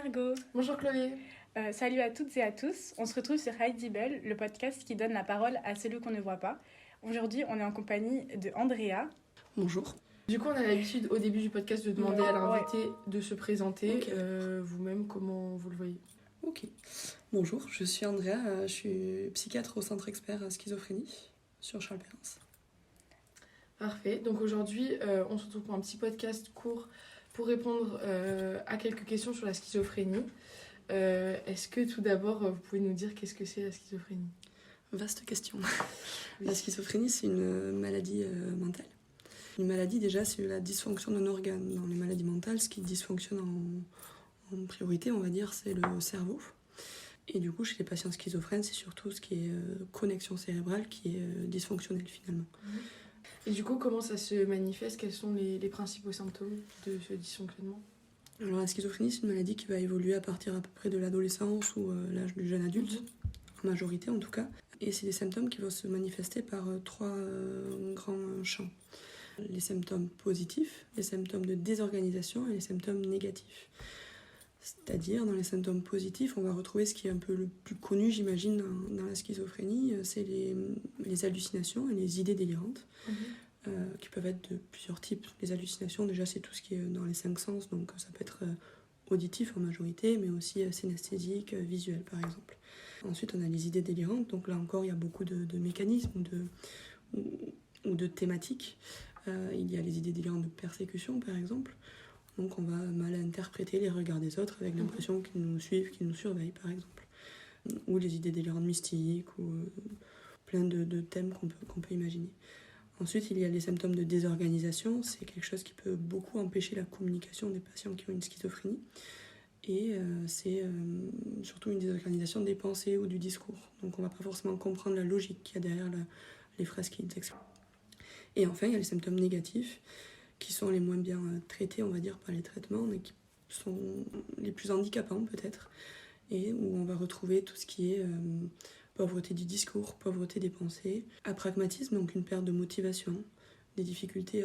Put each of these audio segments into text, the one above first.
Margot. Bonjour Chloé. Salut à toutes et à tous. On se retrouve sur Heidibel, le podcast qui donne la parole à celui qu'on ne voit pas. Aujourd'hui, on est en compagnie de Andrea. Bonjour. Du coup, on a l'habitude au début du podcast de demander à l'invité de se présenter. Ok. Vous-même, comment vous le voyez? Ok. Bonjour, je suis Andrea, je suis psychiatre au centre expert schizophrénie sur Charles Perrins. Parfait. Donc aujourd'hui, on se retrouve pour un petit podcast court pour répondre à quelques questions sur la schizophrénie. Est-ce que tout d'abord, vous pouvez nous dire qu'est-ce que c'est la schizophrénie? Vaste question. Oui. La schizophrénie, c'est une maladie mentale. Une maladie, déjà, c'est la dysfonction d'un organe. Dans les maladies mentales, ce qui dysfonctionne en priorité, on va dire, c'est le cerveau. Et du coup, chez les patients schizophrènes, c'est surtout ce qui est connexion cérébrale qui est dysfonctionnelle finalement. Et du coup, comment ça se manifeste? Quels sont les principaux symptômes de ce dysfonctionnement? Alors la schizophrénie, c'est une maladie qui va évoluer à partir à peu près de l'adolescence ou l'âge du jeune adulte, en majorité en tout cas. Et c'est des symptômes qui vont se manifester par trois grands champs. Les symptômes positifs, les symptômes de désorganisation et les symptômes négatifs. C'est-à-dire, dans les symptômes positifs, on va retrouver ce qui est un peu le plus connu, j'imagine, dans la schizophrénie, c'est les hallucinations et les idées délirantes, qui peuvent être de plusieurs types. Les hallucinations, déjà, c'est tout ce qui est dans les cinq sens, donc ça peut être auditif en majorité, mais aussi synesthésique, visuel, par exemple. Ensuite, on a les idées délirantes, donc là encore, il y a beaucoup de mécanismes ou de thématiques. Il y a les idées délirantes de persécution, par exemple. Donc on va mal interpréter les regards des autres avec l'impression qu'ils nous suivent, qu'ils nous surveillent, par exemple. Ou les idées délirantes mystiques, ou plein de thèmes qu'on peut imaginer. Ensuite, il y a les symptômes de désorganisation. C'est quelque chose qui peut beaucoup empêcher la communication des patients qui ont une schizophrénie. Et c'est surtout une désorganisation des pensées ou du discours. Donc on ne va pas forcément comprendre la logique qu'il y a derrière les phrases qu'ils expriment. Et enfin, il y a les symptômes négatifs, qui sont les moins bien traités, on va dire, par les traitements, mais qui sont les plus handicapants peut-être, et où on va retrouver tout ce qui est pauvreté du discours, pauvreté des pensées, apragmatisme, donc une perte de motivation, des difficultés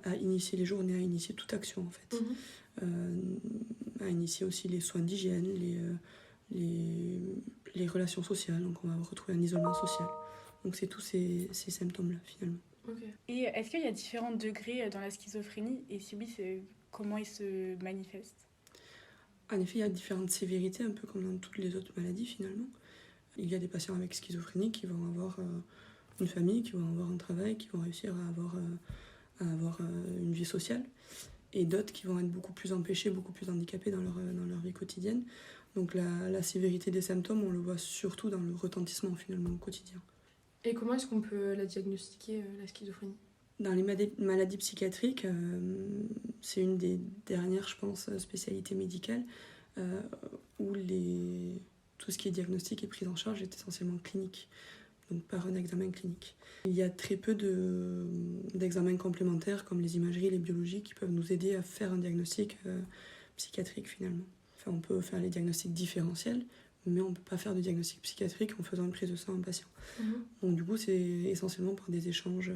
à initier les journées, à initier toute action en fait, à initier aussi les soins d'hygiène, les relations sociales, donc on va retrouver un isolement social. Donc c'est tous ces symptômes-là finalement. Okay. Et est-ce qu'il y a différents degrés dans la schizophrénie? Et si oui, comment ils se manifestent? En effet, il y a différentes sévérités, un peu comme dans toutes les autres maladies finalement. Il y a des patients avec schizophrénie qui vont avoir une famille, qui vont avoir un travail, qui vont réussir à avoir une vie sociale. Et d'autres qui vont être beaucoup plus empêchés, beaucoup plus handicapés dans leur vie quotidienne. Donc la sévérité des symptômes, on le voit surtout dans le retentissement finalement au quotidien. Et comment est-ce qu'on peut la diagnostiquer, la schizophrénie? Dans les maladies psychiatriques, c'est une des dernières, je pense, spécialités médicales où tout ce qui est diagnostic et prise en charge est essentiellement clinique, donc par un examen clinique. Il y a très peu d'examens complémentaires comme les imageries, les biologies qui peuvent nous aider à faire un diagnostic psychiatrique finalement. Enfin, on peut faire les diagnostics différentiels, mais on ne peut pas faire de diagnostic psychiatrique en faisant une prise de sang à un patient. Donc du coup, c'est essentiellement par des échanges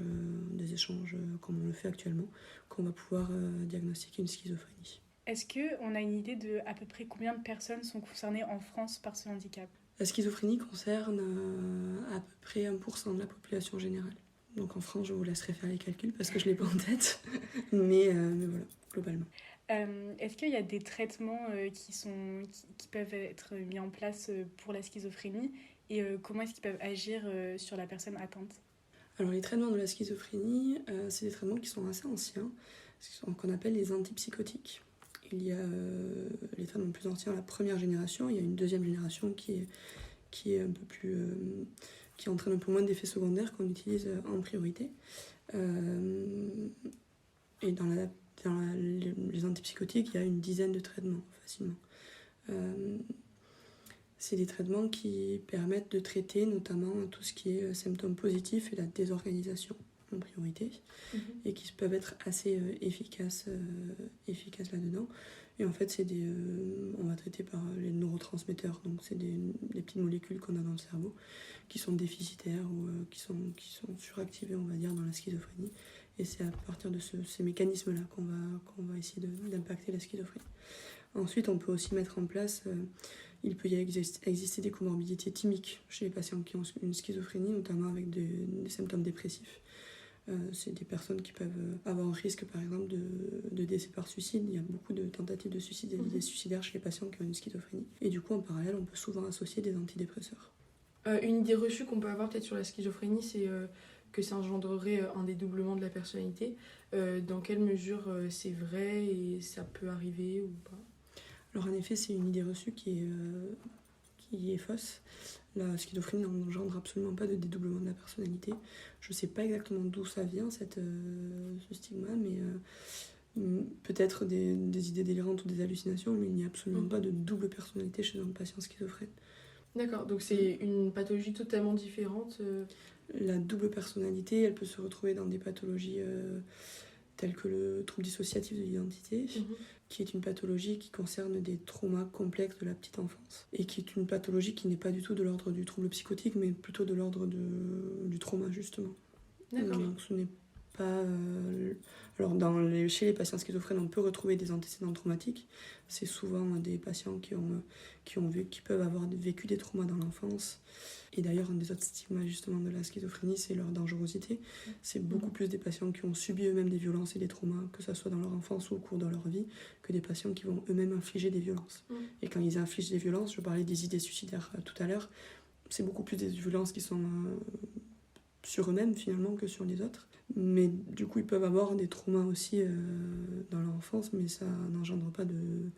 comme on le fait actuellement, qu'on va pouvoir diagnostiquer une schizophrénie. Est-ce qu'on a une idée de à peu près combien de personnes sont concernées en France par ce handicap? La schizophrénie concerne à peu près 1% de la population générale. Donc en France, je vous laisserai faire les calculs parce que je ne l'ai pas en tête, mais voilà, globalement. Est-ce qu'il y a des traitements qui peuvent être mis en place pour la schizophrénie et comment est-ce qu'ils peuvent agir sur la personne atteinte? Alors les traitements de la schizophrénie, c'est des traitements qui sont assez anciens, qu'on appelle les antipsychotiques. Il y a les traitements plus anciens, la première génération, il y a une deuxième génération qui est un peu plus... qui entraîne un peu moins d'effets secondaires qu'on utilise en priorité. Et dans les antipsychotiques, il y a une dizaine de traitements, facilement. C'est des traitements qui permettent de traiter notamment tout ce qui est symptômes positifs et la désorganisation en priorité, et qui peuvent être assez efficaces là-dedans. Et en fait, on va traiter par les neurotransmetteurs, donc c'est des petites molécules qu'on a dans le cerveau qui sont déficitaires ou qui sont suractivées, on va dire, dans la schizophrénie. Et c'est à partir de ces mécanismes-là qu'on va essayer d'impacter la schizophrénie. Ensuite, on peut aussi mettre en place, il peut y exister des comorbidités thymiques chez les patients qui ont une schizophrénie, notamment avec des symptômes dépressifs. C'est des personnes qui peuvent avoir un risque, par exemple, de décès par suicide. Il y a beaucoup de tentatives de suicide et d'idées suicidaires chez les patients qui ont une schizophrénie. Et du coup, en parallèle, on peut souvent associer des antidépresseurs. Une idée reçue qu'on peut avoir peut-être sur la schizophrénie, c'est que ça engendrerait un dédoublement de la personnalité. Dans quelle mesure c'est vrai et ça peut arriver ou pas? Alors en effet, c'est une idée reçue qui est fausse. La schizophrénie n'engendre absolument pas de dédoublement de la personnalité. Je ne sais pas exactement d'où ça vient, ce stigma, mais peut-être des idées délirantes ou des hallucinations, mais il n'y a absolument pas de double personnalité chez un patient schizophrène. D'accord, donc c'est une pathologie totalement différente. La double personnalité, elle peut se retrouver dans des pathologies telles que le trouble dissociatif de l'identité, qui est une pathologie qui concerne des traumas complexes de la petite enfance, et qui est une pathologie qui n'est pas du tout de l'ordre du trouble psychotique, mais plutôt de l'ordre du trauma, justement. D'accord. Donc ce n'est pas... Alors chez les patients schizophrènes, on peut retrouver des antécédents traumatiques. C'est souvent des patients qui peuvent avoir vécu des traumas dans l'enfance. Et d'ailleurs, un des autres stigmas justement de la schizophrénie, c'est leur dangerosité. C'est beaucoup plus des patients qui ont subi eux-mêmes des violences et des traumas, que ce soit dans leur enfance ou au cours de leur vie, que des patients qui vont eux-mêmes infliger des violences. Et quand ils infligent des violences, je parlais des idées suicidaires tout à l'heure, c'est beaucoup plus des violences qui sont sur eux-mêmes finalement que sur les autres. Mais du coup, ils peuvent avoir des traumas aussi dans leur enfance, mais ça n'engendre pas de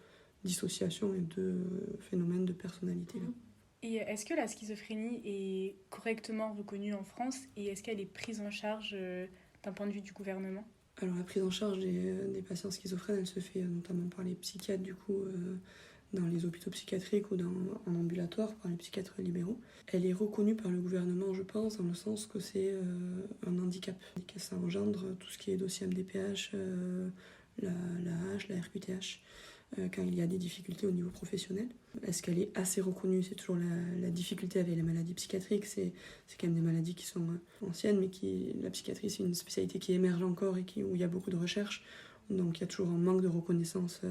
dissociation et de phénomène de personnalité. Et est-ce que la schizophrénie est correctement reconnue en France et est-ce qu'elle est prise en charge d'un point de vue du gouvernement? Alors la prise en charge des patients schizophrènes, elle se fait notamment par les psychiatres du coup dans les hôpitaux psychiatriques ou en ambulatoire par les psychiatres libéraux. Elle est reconnue par le gouvernement, je pense, dans le sens que c'est un handicap. Et que ça engendre tout ce qui est dossier MDPH, la H, la RQTH, quand il y a des difficultés au niveau professionnel. Est-ce qu'elle est assez reconnue? C'est toujours la difficulté avec les maladies psychiatriques. C'est quand même des maladies qui sont anciennes, mais la psychiatrie, c'est une spécialité qui émerge encore et où il y a beaucoup de recherches. Donc il y a toujours un manque de reconnaissance,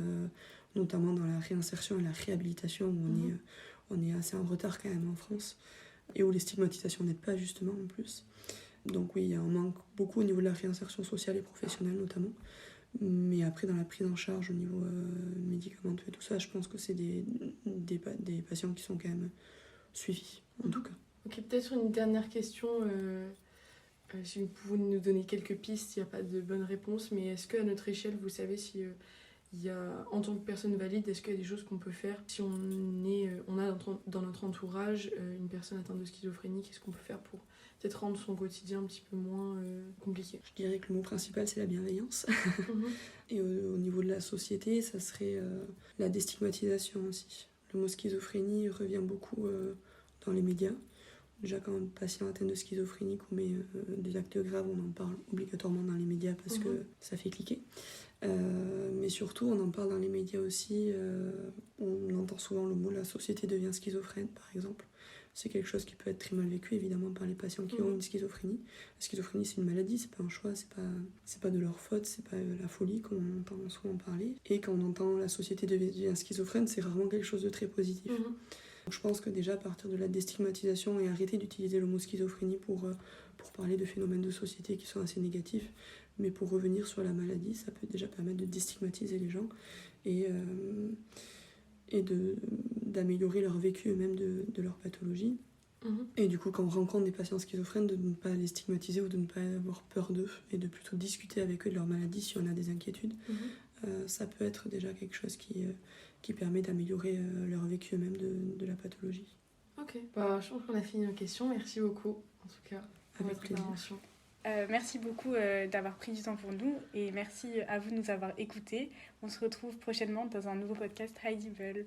notamment dans la réinsertion et la réhabilitation, où on est assez en retard quand même en France, et où les stigmatisations n'aident pas justement en plus. Donc oui, il y a un manque beaucoup au niveau de la réinsertion sociale et professionnelle notamment. Mais après, dans la prise en charge au niveau médicamenteux et tout ça, je pense que c'est des patients qui sont quand même suivis, en tout cas. Ok, peut-être une dernière question. Si vous pouvez nous donner quelques pistes, il n'y a pas de bonne réponse, mais est-ce qu'à notre échelle, vous savez si il y a, en tant que personne valide, est-ce qu'il y a des choses qu'on peut faire si on a dans notre entourage une personne atteinte de schizophrénie, qu'est-ce qu'on peut faire pour peut-être rendre son quotidien un petit peu moins compliqué? Je dirais que le mot principal, c'est la bienveillance. Et au niveau de la société, ça serait la déstigmatisation aussi. Le mot schizophrénie revient beaucoup dans les médias. Déjà, quand un patient atteint de schizophrénie commet des actes graves, on en parle obligatoirement dans les médias parce que ça fait cliquer. Mais surtout, on en parle dans les médias aussi. On entend souvent le mot « la société devient schizophrène », par exemple. C'est quelque chose qui peut être très mal vécu, évidemment, par les patients qui ont une schizophrénie. La schizophrénie, c'est une maladie, c'est pas un choix, c'est pas de leur faute, c'est pas la folie, comme on entend souvent parler. Et quand on entend « la société devient schizophrène », c'est rarement quelque chose de très positif. Donc, je pense que déjà, à partir de la déstigmatisation et arrêter d'utiliser le mot schizophrénie pour parler de phénomènes de société qui sont assez négatifs, mais pour revenir sur la maladie, ça peut déjà permettre de déstigmatiser les gens et d'améliorer leur vécu eux-mêmes de leur pathologie. Et du coup, quand on rencontre des patients schizophrènes, de ne pas les stigmatiser ou de ne pas avoir peur d'eux et de plutôt discuter avec eux de leur maladie si on a des inquiétudes. Ça peut être déjà quelque chose qui permet d'améliorer leur vécu eux-mêmes de la pathologie. Ok, je pense qu'on a fini nos questions. Merci beaucoup, en tout cas, pour Avec votre plaisir. intervention. Merci beaucoup d'avoir pris du temps pour nous et merci à vous de nous avoir écoutés. On se retrouve prochainement dans un nouveau podcast Heidi Bell.